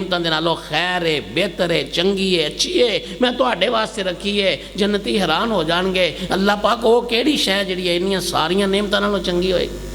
نالوں خیر ہے، بہتر ہے، چنگی ہے، اچھی ہے، میں تواڈے واسطے رکھی ہے، جنتی حیران ہو جان گے اللہ پاک وہ کیڑی شے جڑی ہے انیاں ساریاں نعمتاں نالوں چنگی ہوئے گی۔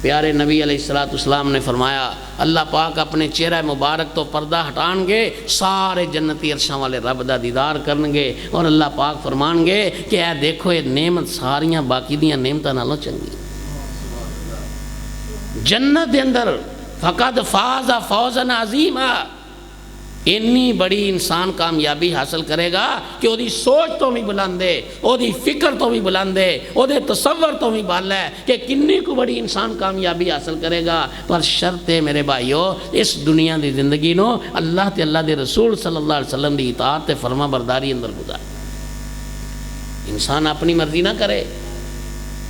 پیارے نبی علیہ السلام نے فرمایا اللہ پاک اپنے چہرہ مبارک تو پردہ ہٹان گے، سارے جنتی عرشاں والے رب دا دیدار کرن گے اور اللہ پاک فرمان گے کہ اے دیکھو یہ نعمت ساریاں باقی دیاں نعمتاں نالوں چنگی۔ جنت دے اندر فقد فاز فوزا عظیما، اتنی بڑی انسان کامیابی حاصل کرے گا کہ وہ دی سوچ تو بھی بلند ہے، وہ دی فکر تو بھی بلند ہے، وہ دے تصور تو بھی بال ہے کہ کنی کو بڑی انسان کامیابی حاصل کرے گا۔ پر شرط ہے میرے بھائیو اس دنیا دی زندگی نو اللہ تے اللہ دے رسول صلی اللہ علیہ وسلم دی اطاعت تے فرما برداری اندر گزار۔ انسان اپنی مرضی نہ کرے،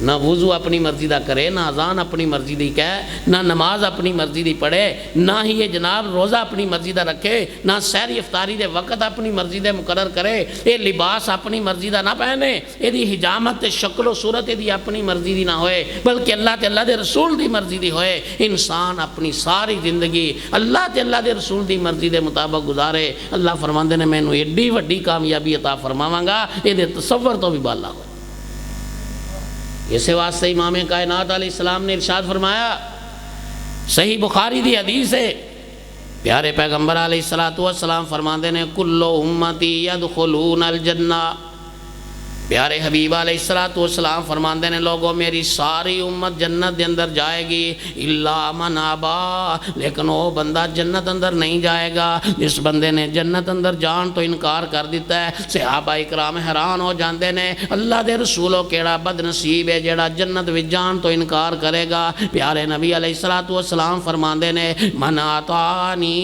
نہ وضو اپنی مرضی دا کرے، نہ اذان اپنی مرضی دی کہے، نہ نماز اپنی مرضی دی پڑھے، نہ ہی یہ جناب روزہ اپنی مرضی دا رکھے، نہ سحری افطاری دے وقت اپنی مرضی دے مقرر کرے، یہ لباس اپنی مرضی دا نہ پہنے، یہ دی حجامت تے شکل و صورت یہ دی اپنی مرضی دی نہ ہوئے بلکہ اللہ تے اللہ دے رسول دی مرضی دی ہوئے۔ انسان اپنی ساری زندگی اللہ تے اللہ دے رسول دی مرضی دے مطابق گزارے، اللہ فرماندے نے میں انہوں ایڈی وڈی کامیابی عطا فرماواں گا یہ دے تصور تو بھی بالا ہو۔ اسے واسطے امام کائنات علیہ السلام نے ارشاد فرمایا، صحیح بخاری دی حدیث ہے، پیارے پیغمبر علیہ السلام فرماندے نے کل امتی یدخلون الجنہ، پیارے حبیب علیہ السلام فرماندے نے لوگوں میری ساری امت جنت دے اندر جائے گی الا من ابا، لیکن وہ بندہ جنت اندر نہیں جائے گا جس بندے نے جنت اندر جان تو انکار کر دیتا ہے۔ صحابہ اکرام حیران ہو جاندے نے اللہ دے رسولو کیڑا بد نصیب ہے جیڑا جنت وچ جان تو انکار کرے گا۔ پیارے نبی علیہ السلام فرماندے نے من اطاعنی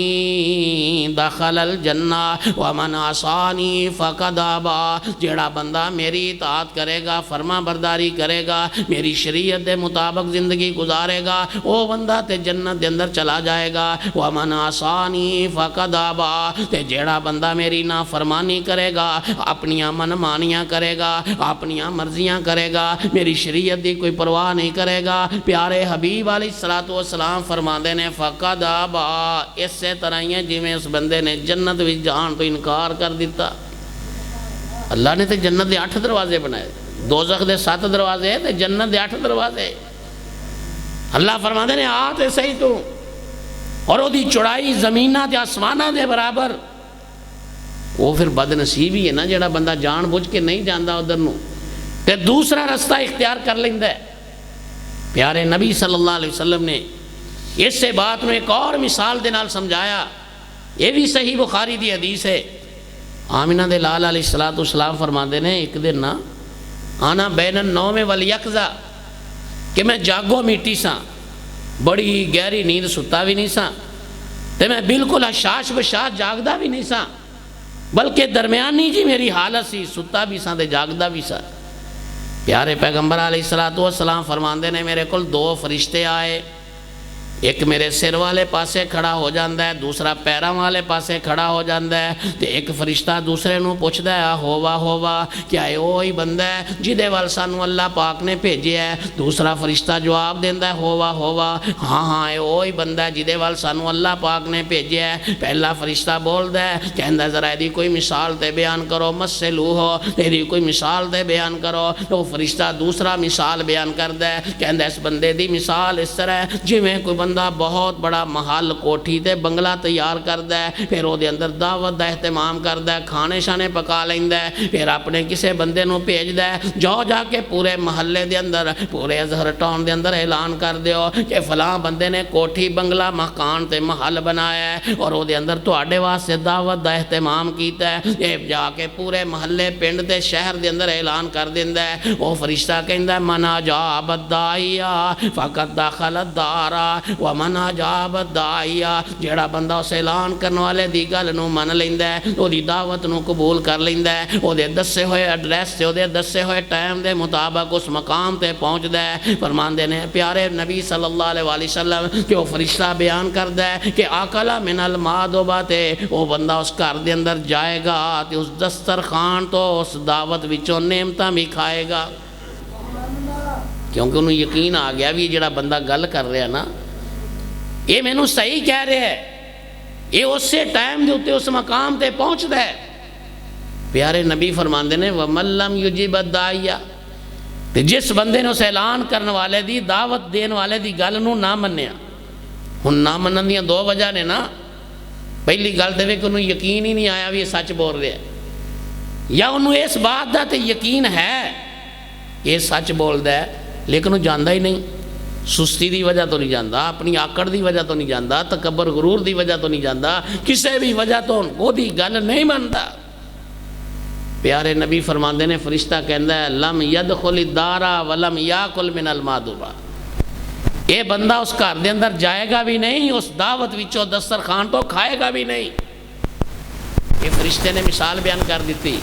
دخل الجنہ ومن عصانی فقد ابا، جیڑا بندہ میری اطاعت کرے گا، فرما برداری کرے گا، میری شریعت دے مطابق زندگی گزارے گا، وہ بندہ تے جنت دے اندر چلا جائے گا۔ وَمَنْ عَصَانِي فَقَدْ أَبَىٰ، تے جیڑا بندہ میری نافرمانی کرے گا، اپنیاں من مانیاں کرے گا، اپنیاں مرضیاں کرے گا، میری شریعت دی کوئی پرواہ نہیں کرے گا، پیارے حبیب علیہ السلام فرماندے نے فَقَدْ أَبَىٰ، اس سے طرح ہی ہے جی میں اس بندے نے جنت وچ جان تو انکار کر دیتا۔ اللہ نے تے جنت دے 8 دروازے بنائے، دوزخ دے 7 دروازے تے جنت دے 8 دروازے۔ اللہ فرماندے نے آ تے صحیح تو، اور وہ دی چڑائی زمینہ تے آسمانہ دے برابر۔ وہ پھر بد نصیب ہی ہے نا جڑا بندہ جان بوجھ کے نہیں جاندا ادھر نو تے دوسرا رستہ اختیار کر لیندا ہے۔ پیارے نبی صلی اللہ علیہ وسلم نے اس سے بات میں ایک اور مثال دے نال سمجھایا، یہ بھی صحیح بخاری دی حدیث ہے۔ آمینہ دے لال علیہ السلام فرماندے نے ایک دن نا آنا بین النوم والیقظہ، کہ میں جاگو میٹی سا، بڑی گہری نیند ستا بھی نہیں سا تے میں بالکل حشاش بشاش جاگدا بھی نہیں سا، بلکہ درمیانی جی میری حالت سی، ستا بھی سا تے جاگدا بھی سا۔ پیارے پیغمبر علیہ السلام فرماندے نے میرے کول 2 فرشتے آئے، ایک میرے سر والے پاسے کھڑا ہو جاندہ ہے، دوسرا پیراں والے پاسے کھڑا ہو جاندہ ہے، تے ایک فرشتہ دوسرے نو پوچھدا ہے ہوا کیا اے وہی بندہ ہے جدے وال سانو اللہ پاک نے بھیجے ہے؟ دوسرا فرشتہ جواب دیندا ہے ہوا ہاں اے وہی بندہ ہے جدے وال سانو اللہ پاک نے بھیجے ہے۔ پہلا فرشتہ بولدا ہے کہندا ذرا ایدی کوئی مثال تے بیان کرو، مسلوہ ایدی کوئی مثال تے بیان کرو۔ وہ فرشتہ دوسرا مثال بیان کردا ہے، کہندا اس بندے دی مثال اس طرح ہے جویں کوئی بندہ بہت بڑا محل کوٹھی تے بنگلہ تیار کردا ہے، پھر وہ دے اندر دعوت دا اہتمام کردا ہے، کھانے شانے پکا لیندا ہے، پھر اپنے کسے بندے نو بھیجدا ہے جا کے پورے محلے دے اندر، پورے اظہر ٹاؤن دے اندر اعلان کر دیو کہ فلاں بندے نے کوٹھی بنگلہ مکان تے محل بنایا ہے اور وہ دے اندر تواڈے واسطے دعوت دا اہتمام کیتا ہے۔ یہ جا کے پورے محلے پنڈ تے شہر دے اندر اعلان کر دیندا ہے۔ وہ فرشتہ کہندا ہے من اجاب الداعیہ فقد دخل الدار ومن اجاب الداعیہ، جیڑا بندہ اس اعلان کرنے والے دی گل نو من لیندا ہے، او دی دعوت نو قبول کر لیندا ہے، او دے دسے ہوئے ایڈریس تے او دے دسے ہوئے ٹائم دے مطابق اس مقام تے پہنچدا ہے۔ فرماندے نے پیارے نبی صلی اللہ علیہ وسلم کہ وہ فرشتہ بیان کردا ہے کہ آکلا من المادوبہ تے وہ بندہ اس گھر دے اندر جائے گا تے اس دسترخوان تو اس دعوت وچوں نعمتاں بھی کھائے گا، کیونکہ انہوں یقین آ گیا بھی جڑا بندہ گل کر رہا نا یہ میں نو صحیح کہہ رہے ہے، یہ اسے ٹائم دے اتے اس مقام تے پہنچتا ہے۔ پیارے نبی فرماندے نے وَمَن لَّمْ يُجِبَ الدَّاعِيَ، تے جس بندے نے اس اعلان کرنے والے دی، دعوت دین والے دی گل نو نہ منیا۔ ہن نہ منن دیاں دو وجہ نے نا، پہلی گل تے کہ انہوں یقین ہی نہیں آیا بھی یہ سچ بول رہے ہیں، یا انہوں اس بات دا تے یقین ہے کہ یہ سچ بول دا ہے لیکن وہ جاندا ہی نہیں، سستی دی وجہ تو نہیں جاندا، اپنی آکڑ دی وجہ تو نہیں جاندا، تکبر غرور دی وجہ تو نہیں جاندا، کسے بھی وجہ تو وہ دی گل نہیں ماندا۔ پیارے نبی فرماندے نے فرشتہ کہندا ہے لم یدخل الدار ولم یاکل من المادبہ، یہ بندہ اس گھر دے اندر جائے گا بھی نہیں، اس دعوت وچوں دسترخوان تو کھائے گا بھی نہیں۔ یہ فرشتے نے مثال بیان کر دیتی،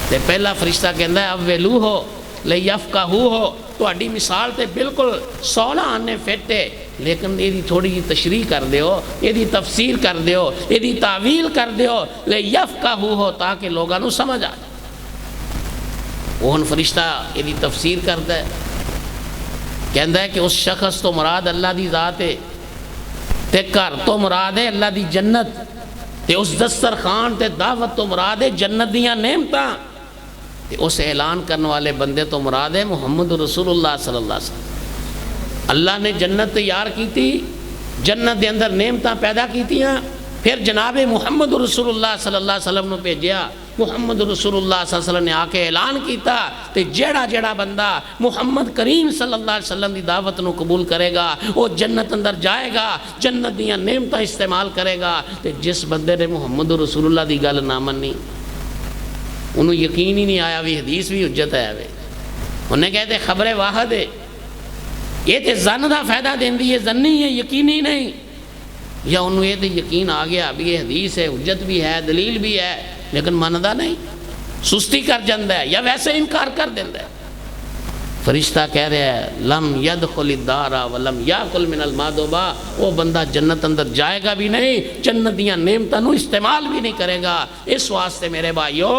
تے پہلا فرشتہ کہندا ہے اولو ہو لیفقہو ہو، تہاڈی مثال تے بالکل 16 آنے فٹ ہے، لیکن یہ تھوڑی جی تشریح کر دیو، یہ تفسیر کر دیو، یہ تعویل کر دیو، لیفقہو ہو تاکہ لوگاں نو سمجھ آ جائے۔ وہ فرشتہ یہ تفسیر کرتا ہے، کہندا ہے کہ اس شخص تو مراد اللہ دی ذات ہے، تے گھر تو مراد ہے اللہ دی جنت، تے اس دسترخوان تے دعوت تو مراد ہے جنت دیاں نعمتاں، تے اس اعلان کرنے والے بندے تو مراد ہے محمد رسول اللہ صلی اللہ علیہ وسلم۔ اللہ نے جنت تیار کی تھی، جنت دے اندر نعمتاں پیدا کی تھیاں، پھر جناب محمد رسول اللہ صلی اللہ علیہ وسلم نے بھیجیا، محمد رسول اللہ صلی اللہ علیہ وسلم نے آ کے اعلان کیتا، تے جیڑا جیڑا بندہ محمد کریم صلی اللہ علیہ وسلم دی دعوت نو قبول کرے گا وہ جنت اندر جائے گا، جنت دیاں نعمتاں استعمال کرے گا۔ تے جس بندے نے محمد رسول اللہ دی گل نہ منی، انہوں یقین ہی نہیں آیا بھی حدیث بھی حجت ہے، انہیں کہتے خبر واحد ہے، یہ تے زن دا فائدہ دیندی ہے، زنی ہے، یقینی نہیں، یا انہوں یہ تے یقین آ گیا بھی یہ حدیث ہے، حجت بھی ہے، دلیل بھی ہے، لیکن ماندا نہیں، سستی کر جاندہ ہے یا ویسے انکار کر دیندہ ہے۔ فرشتہ کہہ رہے ہیں لم یدخل الدار ولم یاکل من المادبہ، وہ بندہ جنت اندر جائے گا بھی نہیں، جنت دیاں نعمتاں نو استعمال بھی نہیں کرے گا۔ اس واسطے میرے بھائیو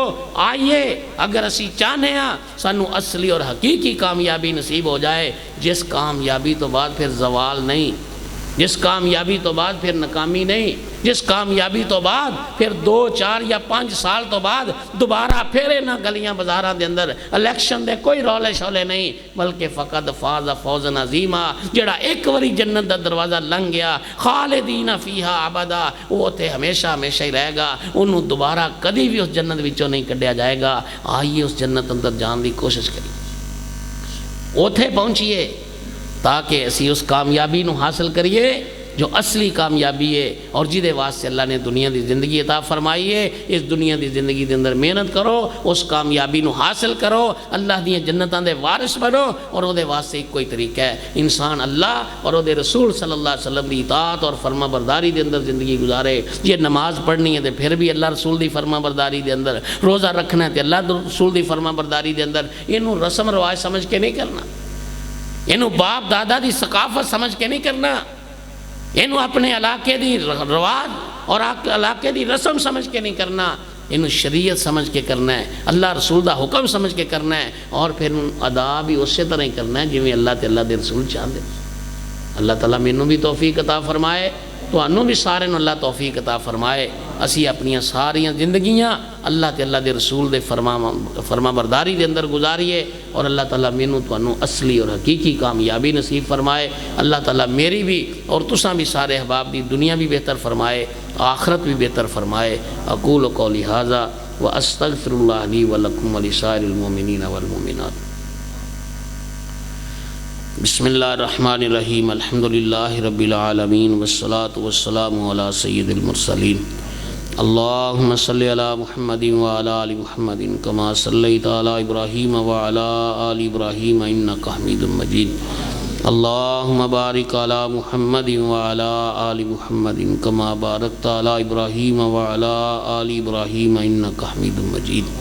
آئیے، اگر اسی چاہنے ہیں سانو اصلی اور حقیقی کامیابی نصیب ہو جائے، جس کامیابی تو بعد پھر زوال نہیں، جس کامیابی تو بعد پھر ناکامی نہیں، جس کامیابی تو بعد پھر 2 4 یا 5 سال تو بعد دوبارہ پھرے نہ گلیاں بازاراں دے اندر الیکشن دے کوئی رولے شولے نہیں، بلکہ فقط فاز فوزا عظیما، جڑا ایک وری جنت دا دروازہ لنگ گیا خالدین فیہا ابدا، وہ تے ہمیشہ ہمیشہ ہی رہے گا، انہوں دوبارہ کدی بھی اس جنت وچوں نہیں کڈیا جائے گا۔ آئیے اس جنت اندر جان دی کوشش کریے، اوتھے پہنچیے تاکہ اسی اس کامیابی نو حاصل کریے جو اصلی کامیابی ہے، اور جیدے واسطے اللہ نے دنیا دی زندگی عطا فرمائی ہے۔ اس دنیا دی زندگی دے اندر محنت کرو، اس کامیابی نو حاصل کرو، اللہ دی جنتاں دے وارث بنو، اور وہ دے واسطے ایک کوئی طریقہ ہے، انسان اللہ اور وہ دے رسول صلی اللہ علیہ وسلم دی اطاعت اور فرما برداری دے اندر زندگی گزارے۔ یہ نماز پڑھنی ہے تے پھر بھی اللہ رسول دی فرما برداری دے اندر، روزہ رکھنا ہے تے اللہ رسول دی فرما برداری دے اندر، انہوں رسم رواج سمجھ کے نہیں کرنا، انہوں باپ دادا دی ثقافت سمجھ کے نہیں کرنا، انہوں اپنے علاقے دی رواج اور علاقے دی رسم سمجھ کے نہیں کرنا، انہوں شریعت سمجھ کے کرنا ہے، اللہ رسول دا حکم سمجھ کے کرنا ہے، اور پھر ادا بھی اسی طرح ہی کرنا ہے جویں اللہ تے اللہ دے رسول چاہتے۔ اللہ تعالیٰ مینوں بھی توفیق عطا فرمائے، تو انہوں بھی سارے نو اللہ توفیق عطا فرمائے، اسی اپنیاں ساریاں زندگیاں اللہ تے اللہ دے رسول دے فرما برداری دے اندر گزاریے، اور اللہ تعالیٰ مینوں تو انہوں اصلی اور حقیقی کامیابی نصیب فرمائے۔ اللہ تعالیٰ میری بھی اور تساں بھی سارے احباب دی دنیا بھی بہتر فرمائے، آخرت بھی بہتر فرمائے۔ اقول قولی ھذا واستغفر اللہ لی ولکم ولسائر المؤمنین والمؤمنات۔ بسم اللہ الرحمن الرحیم، الحمدللہ رب العالمین، والصلاة والسلام علی سید المرسلین۔ اللہم صلی علی محمد وعلی آل محمد کما صلیت علی ابراہیم وعلی آل ابراہیم انک حمید مجید۔ اللہم بارک علی محمد وعلی آل محمد کما بارکت علی ابراہیم وعلی آل ابراہیم انک حمید مجید۔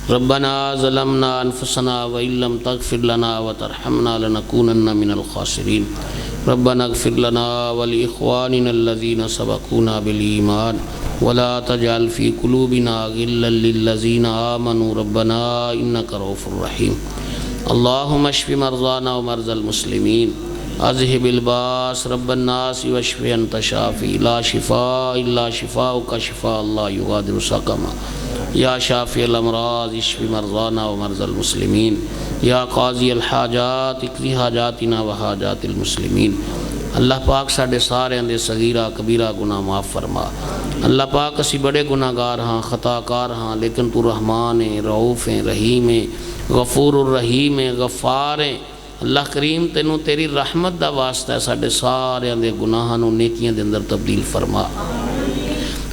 ربنا ظلمنا انفسنا وإن لم تغفر لنا وترحمنا لنكونن من الخاسرين۔ ربنا اغفر لنا ولإخواننا الذين سبقونا بالإيمان ولا تجعل في قلوبنا غلا للذين آمنوا ربنا إنك رؤوف رحيم۔ اللهم اشف مرضانا ومرضى المسلمين اذهب الباس رب الناس واشف انت شافی لا شفاء الا شفاؤک شفاء لا یغادر سقما یا شافی الامراض اشف مرضانا ومرضى المسلمین یا قاضی الحاجات اقضی حاجاتنا وحاجات المسلمین۔ اللہ پاک ساڈے سارے دے صغیرہ کبیرہ گناہ معاف فرما۔ اللہ پاک اسی بڑے گناہ گار ہاں، خطا کار ہاں، لیکن تو رحمان ہے، رعوف ہے، رحیم ہے، غفور الرحیم ہے، غفار ہے۔ اللہ کریم تینوں تیری رحمت دا واسطہ ہے، ساڈے سارے دے گناہاں نوں نیکیاں دے اندر تبدیل فرما۔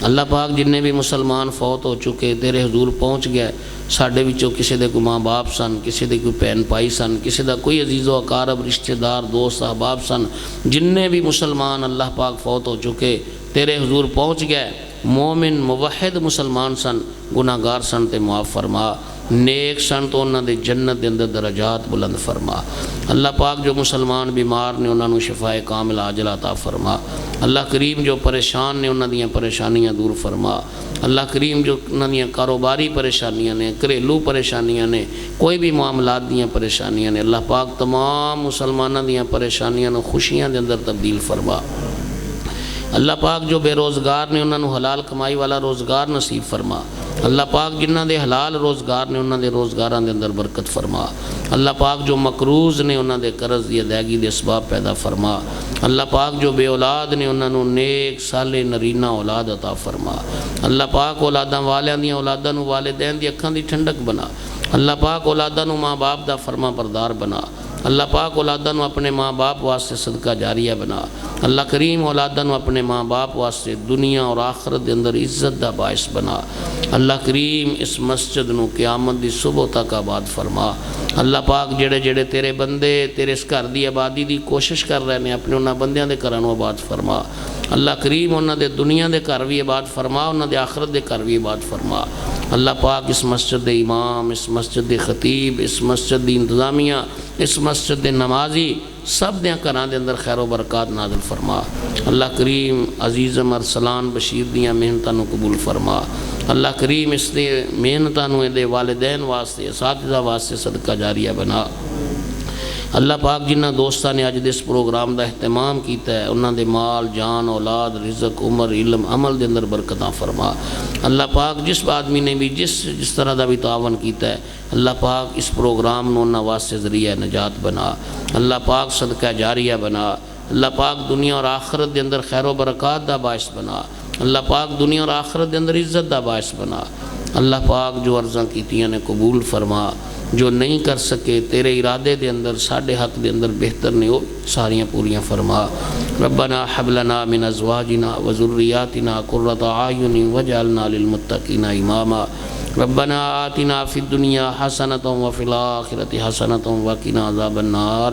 اللہ پاک جننے بھی مسلمان فوت ہو چکے تیرے حضور پہنچ گئے، ساڈے وچوں کسی دے کوئی ماں باپ سن، کسی دے کوئی بہن بھائی سن، کسی دا کوئی عزیز و اقارب رشتہ دار دوست احباب سن، جننے بھی مسلمان اللہ پاک فوت ہو چکے تیرے حضور پہنچ گئے، مومن موحد مسلمان سن، گناہ گار سن تے معاف فرما، نیک سن تو انہاں دے جنت دے اندر درجات بلند فرما۔ اللہ پاک جو مسلمان بیمار نے انہاں نوں شفائے کامل عاجل عطا فرما۔ اللہ کریم جو پریشان نے انہاں دیاں پریشانیاں دور فرما۔ اللہ کریم جو انہاں دیاں کاروباری پریشانیاں نے، گھریلو پریشانیاں نے، کوئی بھی معاملات دیاں پریشانیاں نے، اللہ پاک تمام مسلماناں دیاں پریشانیاں نوں خوشیاں دے اندر تبدیل فرما۔ اللہ پاک جو بے روزگار نے انہاں نوں حلال کمائی والا روزگار نصیب فرما۔ اللہ پاک جنہ دے حلال روزگار نے انہاں دے روزگاراں دے اندر برکت فرما۔ اللہ پاک جو مقروض نے انہاں دے قرض دی ادائیگی دے اسباب پیدا فرما۔ اللہ پاک جو بے اولاد نے انہاں نوں نیک صالح نرینہ اولاد عطا فرما۔ اللہ پاک اولاداں والیاں دیاں اولاداں نوں والدین دی اکھاں دی ٹھنڈک بنا۔ اللہ پاک اولاداں نوں ماں باپ دا فرما بردار بنا۔ اللہ پاک اولاداں نوں اپنے ماں باپ واسطے صدقہ جاریہ بنا۔ اللہ کریم اولاداں نوں اپنے ماں باپ واسطے دنیا اور آخرت دے اندر عزت دا باعث بنا۔ اللہ کریم اس مسجد نوں قیامت دی صبح تک آباد فرما۔ اللہ پاک جڑے جڑے تیرے بندے تیرے اس گھر دی آبادی دی کوشش کر رہے ہیں اپنے انہاں بندیاں دے گھراں نوں آباد فرما۔ اللہ کریم انہاں دے دنیا دے گھر بھی آباد فرما، انہاں دے آخرت دے گھر بھی آباد فرما۔ اللہ پاک اس مسجد دے امام، اس مسجد دے خطیب، اس مسجد دی انتظامیہ، اس مسجد دے نمازی سب دیاں گھراں دے اندر خیر و برکات نازل فرما۔ اللہ کریم عزیز ارسلان بشیر دیاں محنتاں نوں قبول فرما۔ اللہ کریم اس دے محنتاں نوں دے والدین واسطے اساتذہ واسطے صدقہ جاریہ بنا۔ اللہ پاک جنہ دوستاں نے اج دے اس پروگرام دا اہتمام کیتا ہے انہاں دے مال جان اولاد رزق عمر علم عمل دے اندر برکتاں فرما۔ اللہ پاک جس آدمی نے بھی جس طرح دا بھی تعاون کیتا ہے اللہ پاک اس پروگرام نوں انہاں واسطے ذریعہ نجات بنا۔ اللہ پاک صدقہ جاریہ بنا۔ اللہ پاک دنیا اور آخرت دے اندر خیر و برکات دا باعث بنا۔ اللہ پاک دنیا اور آخرت دے اندر عزت دا باعث بنا۔ اللہ پاک جو عرضاں کیتیاں نے قبول فرما، جو نہیں کر سکے تیرے ارادے دے اندر ساڈے حق دے اندر بہتر نے وہ ساریاں پوریاں فرما۔ ربنا حب لنا من ازواجنا وذریاتنا قرۃ اعین واجعلنا للمتقین اماما۔ ربنا آتنا فی الدنیا حسنۃ وفی الآخرۃ حسنۃ وقنا عذاب النار۔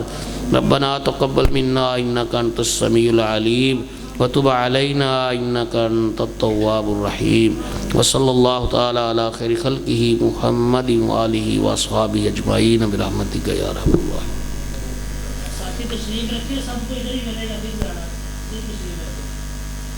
ربنا تقبل منا انک انت السمیع العلیم وتب علینا انک انت التواب الرحیم۔ وصلی اللہ تعالی علی خیر خلقہ محمد وآلہ واصحابہ اجمعین برحمتک یا ارحم الراحمین۔ ساتھی تشریف رکھے، سب کو ادھر ہی ملے گا۔